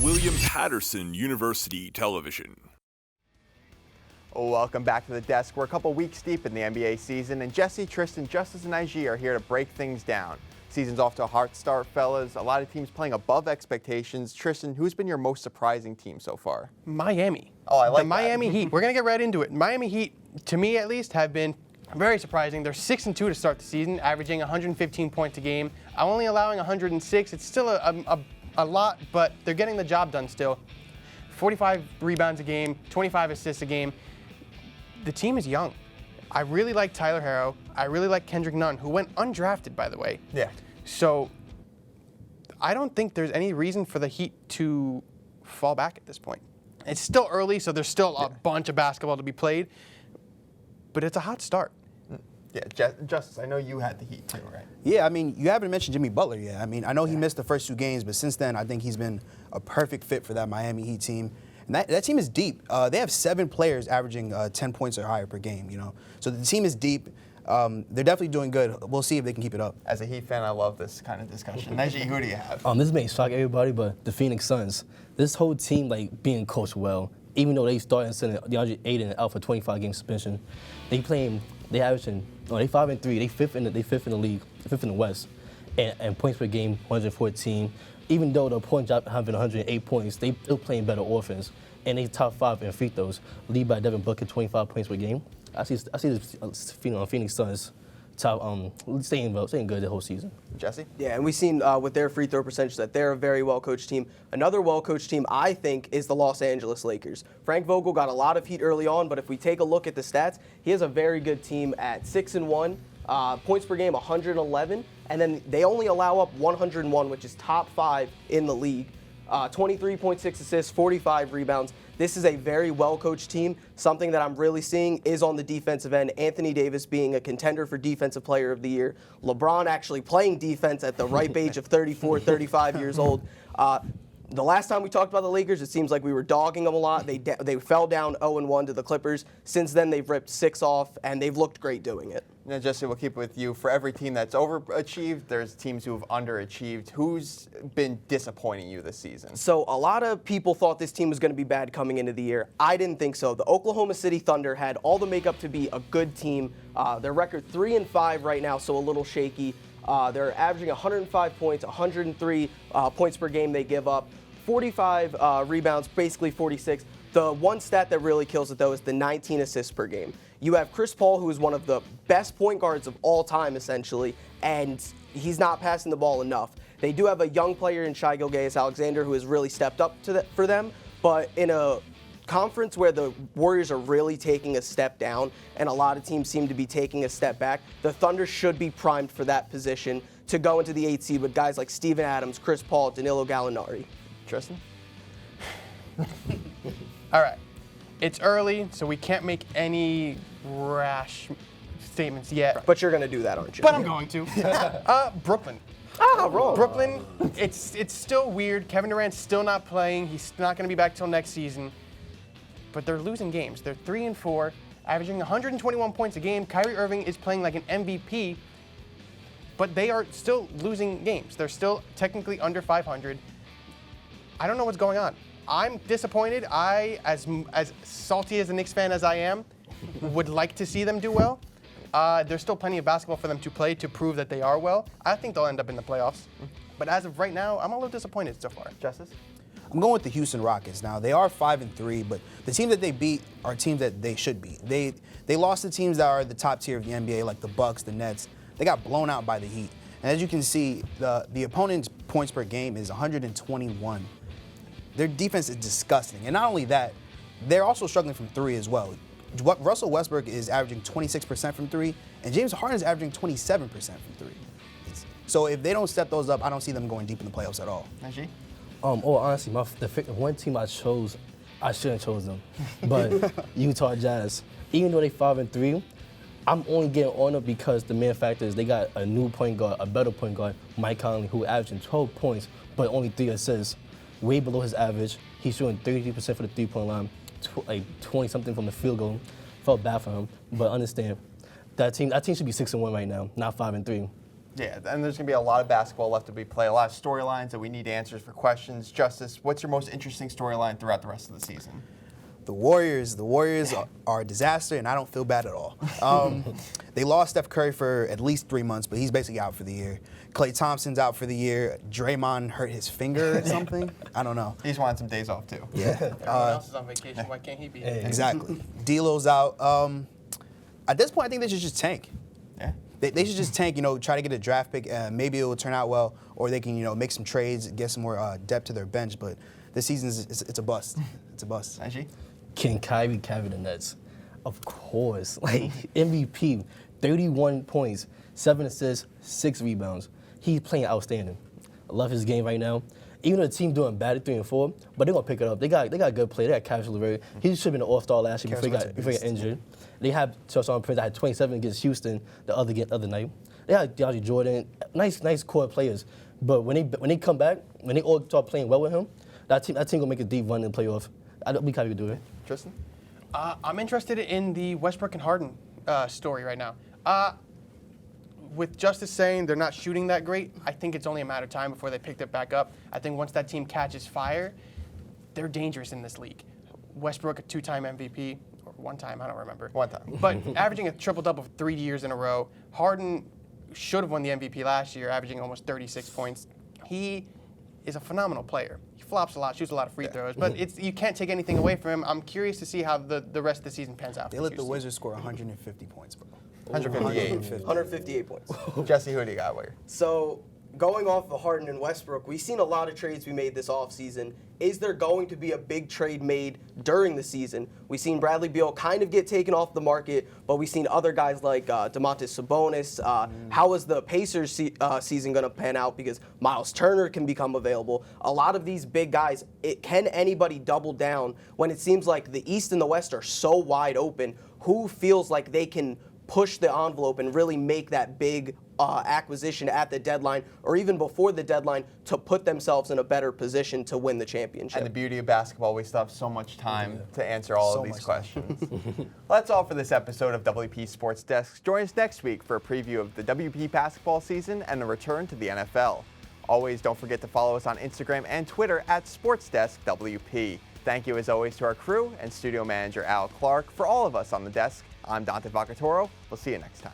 William Patterson University Television. Welcome back to the desk. We're a couple weeks deep in the NBA season, and Jesse, Tristan, Justice, and IG are here to break things down. Season's off to a hot start, fellas. A lot of teams playing above expectations. Tristan, who's been your most surprising team so far? Miami. Oh, I like the Miami Heat. We're going to get right into it. Miami Heat, to me at least, have been very surprising. They're 6-2 to start the season, averaging 115 points a game. I'm only allowing 106. It's still a lot, but they're getting the job done still. 45 rebounds a game, 25 assists a game. The team is young. I really like Tyler Herro. I really like Kendrick Nunn, who went undrafted, by the way. Yeah. So I don't think there's any reason for the Heat to fall back at this point. It's still early, so there's still a bunch of basketball to be played, but it's a hot start. Yeah, Justice, I know you had the Heat too, right? Yeah, I mean, you haven't mentioned Jimmy Butler yet. I mean, I know he missed the first 2 games, but since then, I think he's been a perfect fit for that Miami Heat team. And that team is deep. They have 7 players averaging 10 points or higher per game, you know. So the team is deep. They're definitely doing good. We'll see if they can keep it up. As a Heat fan, I love this kind of discussion. Najee, who do you have? This may shock everybody, but the Phoenix Suns, this whole team, like, being coached well, even though they started sending DeAndre Ayton out for 25-game suspension, they averaging, they 5-3, they fifth in the league, 5th in the West, and points per game, 114. Even though the point job having 108 points, they're playing better offense, and they top 5 in free throws, lead by Devin Booker, 25 points per game. I see this Phoenix Suns top staying good the whole season. Jesse? Yeah, and we've seen with their free throw percentage that they're a very well-coached team. Another well-coached team, I think, is the Los Angeles Lakers. Frank Vogel got a lot of heat early on, but if we take a look at the stats, he has a very good team at 6-1, points per game 111, and then they only allow up 101, which is top 5 in the league. 23.6 assists, 45 rebounds. This is a very well-coached team. Something that I'm really seeing is on the defensive end, Anthony Davis being a contender for Defensive Player of the Year. LeBron actually playing defense at the ripe age of 34, 35 years old. The last time we talked about the Lakers, it seems like we were dogging them a lot. They fell down 0-1 to the Clippers. Since then, they've ripped 6 off, and they've looked great doing it. Now, Jesse, we'll keep it with you. For every team that's overachieved, there's teams who have underachieved. Who's been disappointing you this season? So a lot of people thought this team was going to be bad coming into the year. I didn't think so. The Oklahoma City Thunder had all the makeup to be a good team. Their record 3-5 right now, so a little shaky. They're averaging 105 points, 103 points per game they give up, 45 rebounds, basically 46. The one stat that really kills it, though, is the 19 assists per game. You have Chris Paul, who is one of the best point guards of all time, essentially, and he's not passing the ball enough. They do have a young player in Shai Gilgeous-Alexander who has really stepped up for them, but in a conference where the Warriors are really taking a step down and a lot of teams seem to be taking a step back, the Thunder should be primed for that position to go into the 8th seed with guys like Steven Adams, Chris Paul, Danilo Gallinari. Tristan? All right. It's early, so we can't make any rash statements yet. But you're going to do that, aren't you? But I'm going to. Brooklyn. Wrong. Brooklyn, it's still weird. Kevin Durant's still not playing. He's not going to be back till next season. But they're losing games. They're 3-4, averaging 121 points a game. Kyrie Irving is playing like an MVP, but they are still losing games. They're still technically under 500. I don't know what's going on. I'm disappointed. As salty as a Knicks fan as I am, would like to see them do well. There's still plenty of basketball for them to play to prove that they are well. I think they'll end up in the playoffs. But as of right now, I'm a little disappointed so far. Justice? I'm going with the Houston Rockets. Now, they are 5-3, but the teams that they beat are teams that they should beat. They lost to teams that are the top tier of the NBA, like the Bucks, the Nets. They got blown out by the Heat. And as you can see, the opponent's points per game is 121. Their defense is disgusting. And not only that, they're also struggling from 3 as well. Russell Westbrook is averaging 26% from 3, and James Harden is averaging 27% from 3. So if they don't step those up, I don't see them going deep in the playoffs at all. Najee? Honestly, the one team I chose, I shouldn't have chose them, but Utah Jazz. Even though they 5-3, I'm only getting on them because the main factor is they got a new point guard, a better point guard, Mike Conley, who averaging 12 points, but only 3 assists. Way below his average. He's shooting 33% for the three-point line, like 20-something from the field goal. Felt bad for him, but understand that team should be 6-1 right now, not 5-3. Yeah, and there's going to be a lot of basketball left to be played, a lot of storylines that we need answers for questions. Justice, what's your most interesting storyline throughout the rest of the season? The Warriors are a disaster, and I don't feel bad at all. They lost Steph Curry for at least 3 months, but he's basically out for the year. Klay Thompson's out for the year. Draymond hurt his finger or something. I don't know. He's wanting some days off, too. Yeah. Everyone else is on vacation. Why can't he be? Exactly. D'Lo's out. At this point, I think they should just tank. Yeah. They should just tank, try to get a draft pick. Maybe it will turn out well, or they can, make some trades, get some more depth to their bench. But this season, it's a bust. It's a bust. Najee? Can Kyrie carry the Nets? Of course. MVP, 31 points, 7 assists, 6 rebounds. He's playing outstanding. I love his game right now. Even though the team doing bad at 3 and 4, but they're gonna pick it up. They got good play. They got Caris LeVert. He should have been an All-Star last year before he got injured. They had Johnston Prince that had 27 against Houston the other night. They had DeAndre Jordan, nice core players. But when they come back, when they all start playing well with him, that team gonna make a deep run in the playoff. I don't think Kyrie can do it. Tristan? I'm interested in the Westbrook and Harden story right now. With Justice saying they're not shooting that great, I think it's only a matter of time before they pick it back up. I think once that team catches fire, they're dangerous in this league. Westbrook, a 2-time MVP, or 1 time, I don't remember. 1 time. But averaging a triple-double for 3 years in a row. Harden should have won the MVP last year, averaging almost 36 points. He is a phenomenal player. He flops a lot, shoots a lot of free throws, but you can't take anything away from him. I'm curious to see how the rest of the season pans out. They let the Wizards score 150 points, bro. 158. 158 points. Jesse, who do you got where? So going off of Harden and Westbrook, we've seen a lot of trades we made this offseason. Is there going to be a big trade made during the season? We've seen Bradley Beal kind of get taken off the market, but we've seen other guys like Domantas Sabonis. How is the Pacers season going to pan out? Because Miles Turner can become available. A lot of these big guys, can anybody double down when it seems like the East and the West are so wide open? Who feels like they can push the envelope and really make that big acquisition at the deadline or even before the deadline to put themselves in a better position to win the championship? And the beauty of basketball, we still have so much time to answer all of these questions. Well, that's all for this episode of WP Sports Desk. Join us next week for a preview of the WP basketball season and a return to the NFL. Always don't forget to follow us on Instagram and Twitter at SportsDeskWP. Thank you as always to our crew and studio manager Al Clarke. For all of us on the desk, I'm Dante Vocaturo. We'll see you next time.